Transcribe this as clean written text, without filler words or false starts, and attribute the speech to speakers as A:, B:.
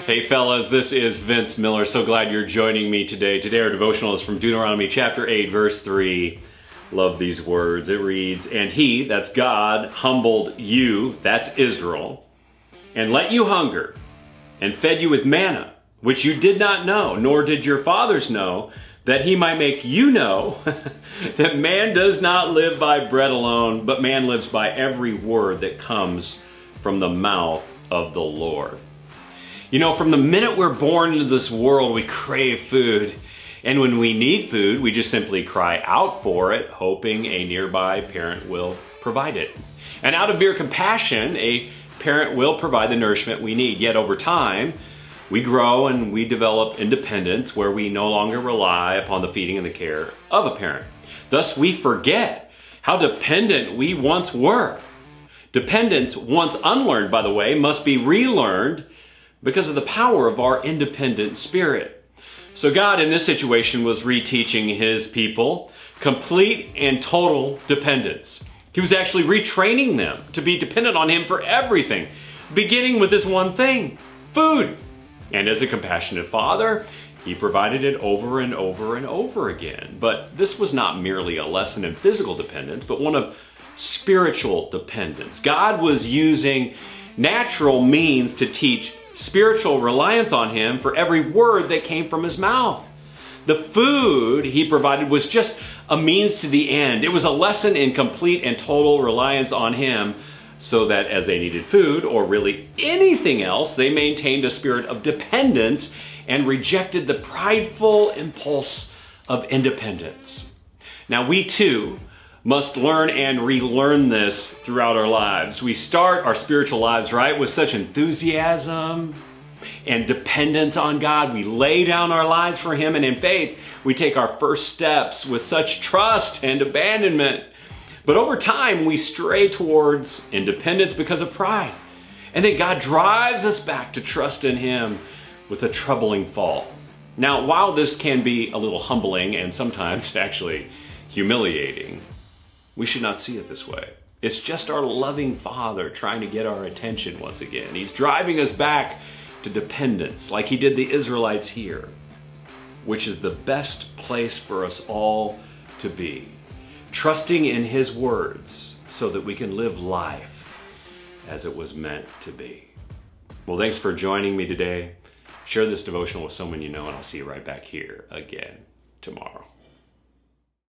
A: Hey fellas, this is Vince Miller. So glad you're joining me today. Today our devotional is from Deuteronomy chapter 8, verse 3. Love these words. It reads, "And he," that's God, "humbled you," that's Israel, "and let you hunger, and fed you with manna, which you did not know, nor did your fathers know, that he might make you know that man does not live by bread alone, but man lives by every word that comes from the mouth of the Lord." You know, from the minute we're born into this world, we crave food. And when we need food, we just simply cry out for it, hoping a nearby parent will provide it. And out of mere compassion, a parent will provide the nourishment we need. Yet over time, we grow and we develop independence where we no longer rely upon the feeding and the care of a parent. Thus, we forget how dependent we once were. Dependence, once unlearned, by the way, must be relearned because of the power of our independent spirit. So God in this situation was reteaching his people complete and total dependence. He was actually retraining them to be dependent on him for everything, beginning with this one thing, food. And as a compassionate father, he provided it over and over and over again. But this was not merely a lesson in physical dependence, but one of spiritual dependence. God was using natural means to teach spiritual reliance on him for every word that came from his mouth. The food he provided was just a means to the end. It was a lesson in complete and total reliance on him so that as they needed food or really anything else, they maintained a spirit of dependence and rejected the prideful impulse of independence. Now we too must learn and relearn this throughout our lives. We start our spiritual lives, right, with such enthusiasm and dependence on God. We lay down our lives for him, and in faith, we take our first steps with such trust and abandonment. But over time, we stray towards independence because of pride. And then God drives us back to trust in him with a troubling fall. Now, while this can be a little humbling and sometimes actually humiliating, we should not see it this way. It's just our loving Father trying to get our attention once again. He's driving us back to dependence like he did the Israelites here, which is the best place for us all to be, trusting in his words so that we can live life as it was meant to be. Well, thanks for joining me today. Share this devotional with someone you know, and I'll see you right back here again tomorrow.